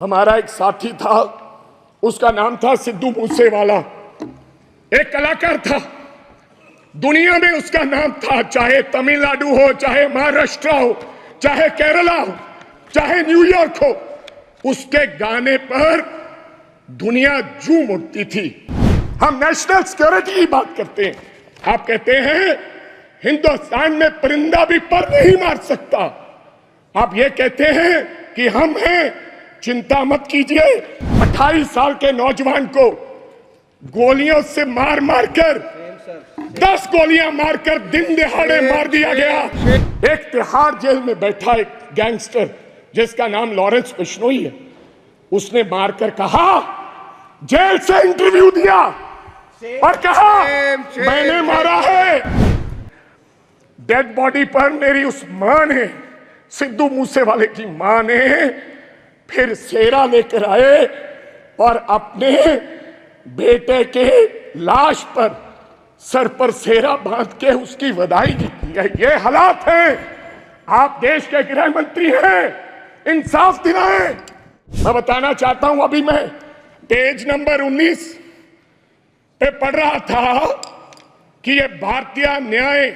हमारा एक साथी था, उसका नाम था सिद्धू मूसेवाला। एक कलाकार था, दुनिया में उसका नाम था। चाहे तमिलनाडु हो, चाहे महाराष्ट्र हो, चाहे केरला हो, चाहे न्यूयॉर्क हो, उसके गाने पर दुनिया झूम उठती थी। हम नेशनल सिक्योरिटी की बात करते हैं, आप कहते हैं हिंदुस्तान में परिंदा भी पर नहीं मार सकता। आप ये कहते हैं कि हम हैं, चिंता मत कीजिए। 28 साल के नौजवान को गोलियों से मार मारकर 10 गोलियां मारकर दिन दिहाड़े मार दिया गया। एक तिहाड़ जेल में बैठा एक गैंगस्टर जिसका नाम लॉरेंस बिश्नोई है, उसने मारकर कहा, जेल से इंटरव्यू दिया और कहा मैंने मारा है। डेड बॉडी पर मेरी उस मां ने, सिद्धू मूसेवाले की मां ने फिर सेरा लेकर आए और अपने बेटे के लाश पर सर पर सेरा बांध के उसकी बधाई दी है। ये हालात हैं। आप देश के गृह मंत्री हैं, इंसाफ दिलाएं। मैं बताना चाहता हूं, अभी मैं पेज नंबर 19 पे पढ़ रहा था कि ये भारतीय न्याय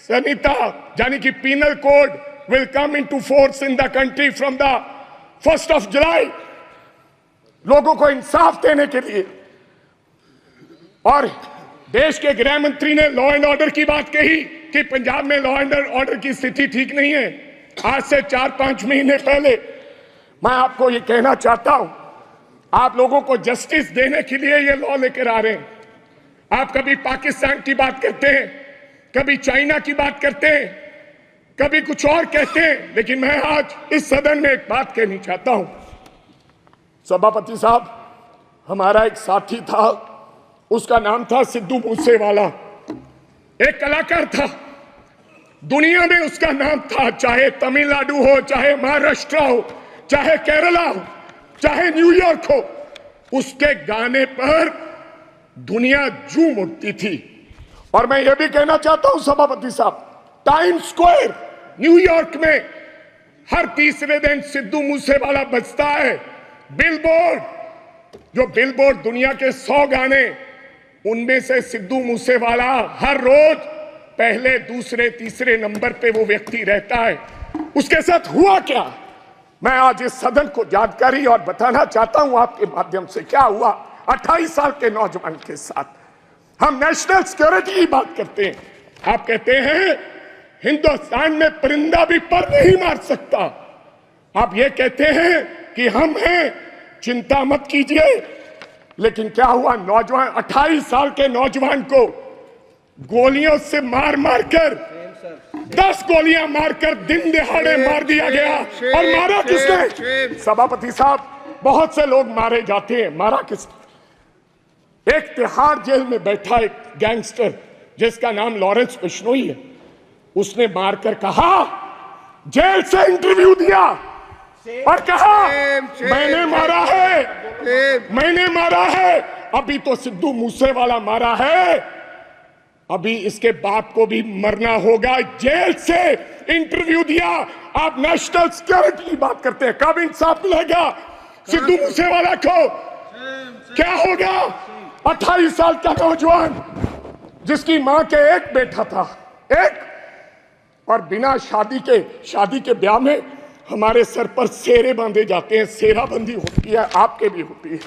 संहिता यानी कि penal code will come into force in the country from the 1st of July, लोगों को इंसाफ देने के लिए। और देश के गृह मंत्री ने लॉ एंड ऑर्डर की बात कही कि पंजाब में लॉ एंड ऑर्डर की स्थिति ठीक नहीं है। आज से 4-5 महीने पहले मैं आपको ये कहना चाहता हूं, आप लोगों को जस्टिस देने के लिए ये लॉ लेकर आ रहे हैं। आप कभी पाकिस्तान की बात करते हैं, कभी चाइना की बात करते हैं, कभी कुछ और कहते हैं, लेकिन मैं आज इस सदन में एक बात कहनी चाहता हूं। सभापति साहब, हमारा एक साथी था, उसका नाम था सिद्धू मूसेवाला। एक कलाकार था, दुनिया में उसका नाम था। चाहे तमिलनाडु हो, चाहे महाराष्ट्र हो, चाहे केरला हो, चाहे न्यूयॉर्क हो, उसके गाने पर दुनिया झूम उठती थी। और मैं ये भी कहना चाहता हूं सभापति साहब, टाइम स्क्वायर न्यूयॉर्क में हर तीसरे दिन सिद्धू मूसेवाला बजता है। बिलबोर्ड, जो बिलबोर्ड दुनिया के 100 गाने, उनमें से सिद्धू मूसेवाला हर रोज पहले, दूसरे, तीसरे नंबर पे वो व्यक्ति रहता है। उसके साथ हुआ क्या, मैं आज इस सदन को जानकारी और बताना चाहता हूं आपके माध्यम से। क्या हुआ 28 साल के नौजवान के साथ। हम नेशनल सिक्योरिटी की बात करते हैं, आप कहते हैं हिंदुस्तान में परिंदा भी पर नहीं मार सकता। आप ये कहते हैं कि हम हैं, चिंता मत कीजिए। लेकिन क्या हुआ, नौजवान 28 साल के नौजवान को गोलियों से मार मारकर 10 गोलियां मारकर दिन दिहाड़े मार दिया गया। और मारा किसने? सभापति साहब, बहुत से लोग मारे जाते हैं, मारा किसने? एक तिहाड़ जेल में बैठा एक गैंगस्टर जिसका नाम लॉरेंस बिश्नोई है, उसने मारकर कहा, जेल से इंटरव्यू दिया और कहा मैंने मारा है, मैंने मारा है। अभी तो सिद्धू मूसेवाला मारा है, अभी इसके बाप को भी मरना होगा। जेल से इंटरव्यू दिया। आप नेशनल सिक्योरिटी की बात करते हैं, कब इंसाफ मिलेगा सिद्धू मूसेवाला को? क्या होगा? 28 साल का नौजवान जिसकी मां के एक बेटा था, एक, और बिना शादी के ब्याह में हमारे सर पर सेरे बांधे जाते हैं। सेराबंदी होती है, आपके भी होती है।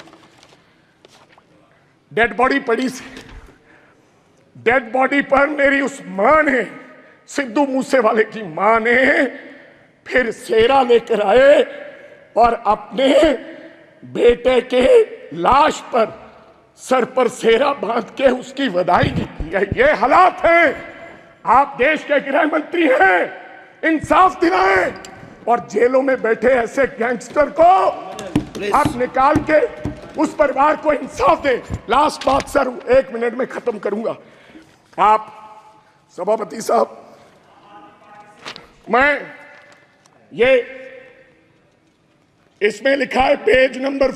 डेड बॉडी पड़ी, डेड बॉडी पर मेरी उस मां ने, सिद्धू मूसेवाले की मां ने फिर सेरा लेकर आए और अपने बेटे के लाश पर सर पर सेरा बांध के उसकी बधाई दी है। ये हालात हैं। आप देश के गृह मंत्री हैं, इंसाफ दिलाएं। और जेलों में बैठे ऐसे गैंगस्टर को आप निकाल के उस परिवार को इंसाफ दें। लास्ट बात सर, 1 मिनट में खत्म करूंगा। आप सभापति साहब, मैं ये इसमें लिखा है पेज नंबर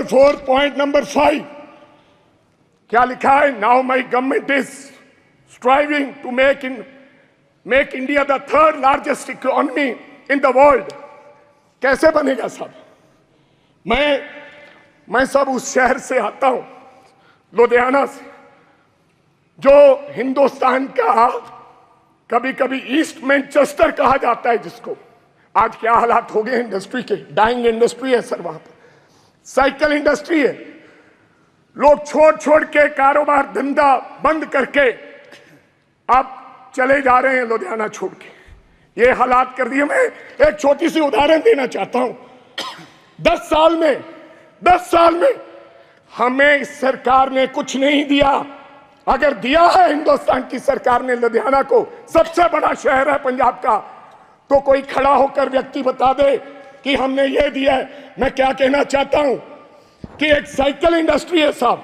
4, पॉइंट नंबर 5, क्या लिखा है? Now my government is striving to make India the 3rd largest economy in the world. कैसे बनेगा साहब? मैं सब उस शहर से आता हूं, लुधियाना से, जो हिंदुस्तान का कभी कभी ईस्ट मैनचेस्टर कहा जाता है, जिसको आज क्या हालात हो गए इंडस्ट्री के, डाइंग इंडस्ट्री है सर वहां पर, साइकिल इंडस्ट्री है। लोग छोड़ छोड़ के कारोबार धंधा बंद करके अब चले जा रहे हैं लुधियाना छोड़ के, ये हालात कर दिए। मैं एक छोटी सी उदाहरण देना चाहता हूं। 10 साल में हमें इस सरकार ने कुछ नहीं दिया। अगर दिया है हिंदुस्तान की सरकार ने लुधियाना को, सबसे बड़ा शहर है पंजाब का, तो कोई खड़ा होकर व्यक्ति बता दे कि हमने ये दिया है। मैं क्या कहना चाहता हूं कि एक साइकिल इंडस्ट्री है साहब,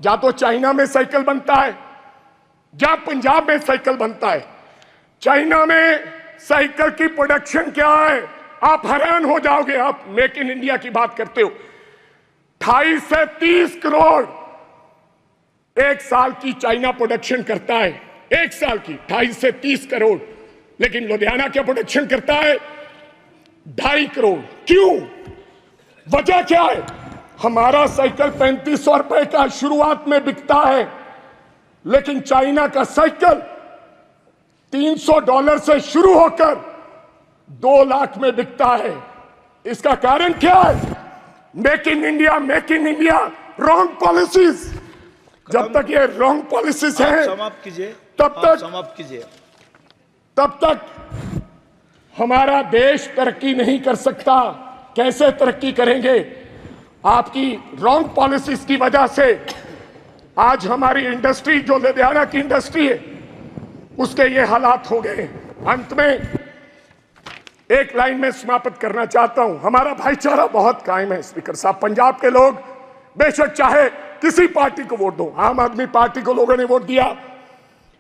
या तो चाइना में साइकिल बनता है या पंजाब में साइकिल बनता है। चाइना में साइकिल की प्रोडक्शन क्या है, आप हैरान हो जाओगे। आप मेक इन इंडिया की बात करते हो, 28 से 30 करोड़ एक साल की चाइना प्रोडक्शन करता है, एक साल की 28 से 30 करोड़। लेकिन लुधियाना क्या प्रोडक्शन करता है? 2.5 करोड़। क्यों? वजह क्या है? हमारा साइकिल 3500 रुपए का शुरुआत में बिकता है, लेकिन चाइना का साइकिल $300 से शुरू होकर 2 लाख में बिकता है। इसका कारण क्या है? Make in India wrong policies. जब तक ये रॉन्ग पॉलिसीज है, समाप्त कीजिए, तब तक हमारा देश तरक्की नहीं कर सकता। कैसे तरक्की करेंगे? आपकी रॉन्ग पॉलिसीज की वजह से आज हमारी इंडस्ट्री, जो लुधियाना की इंडस्ट्री है, उसके ये हालात हो गए। अंत में एक लाइन में समाप्त करना चाहता हूं। हमारा भाईचारा बहुत कायम है स्पीकर साहब। पंजाब के लोग बेशक चाहे किसी पार्टी को वोट दो, आम आदमी पार्टी को लोगों ने वोट दिया,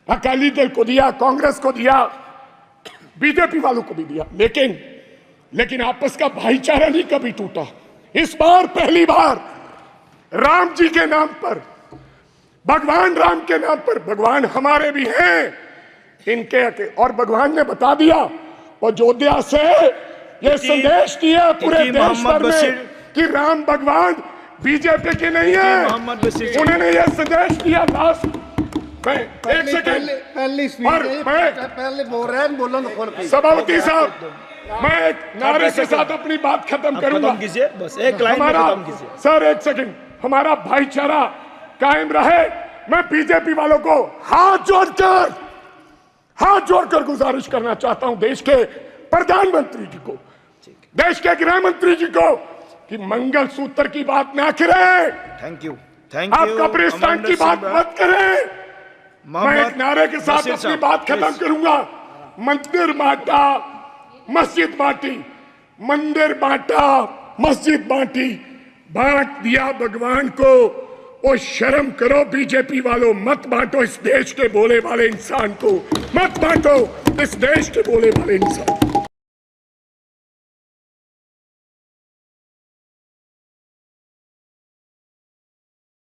अकाली दल को दिया, कांग्रेस को दिया, बीजेपी वालों को भी दिया, लेकिन आपस का भाईचारा नहीं कभी टूटा। इस बार पहली बार राम जी के नाम पर, भगवान राम के नाम पर, भगवान हमारे भी हैं इनके, और भगवान ने बता दिया अयोध्या से ये संदेश दिया पूरे देश भर में कि राम भगवान बीजेपी के नहीं है। उन्होंने ये संदेश दिया। लास्ट एक सेकंड पहले बोल रहे हैं, बोलो ना सभापति साहब, मैं एक नारे के साथ अपनी बात खत्म करूंगा। बस एक लाइन में खत्म कीजिए सर। एक सेकंड, हमारा भाईचारा कायम रहे। मैं बीजेपी वालों को हाथ जोड़कर गुजारिश करना चाहता हूं, देश के प्रधानमंत्री जी को, देश के गृह मंत्री जी को, कि मंगलसूत्र की बात ना करें। थैंक यू आप कब्रिस्तान की बात मत करें। मैं एक नारे के साथ अपनी बात खत्म करूंगा। मंदिर बांटा, मस्जिद बांटी, मंदिर बांटा, मस्जिद बांटी, बांट दिया भगवान को। ओ शर्म करो बीजेपी वालों, मत बांटो इस देश के बोले वाले इंसान को, मत बांटो इस देश के बोले वाले इंसान।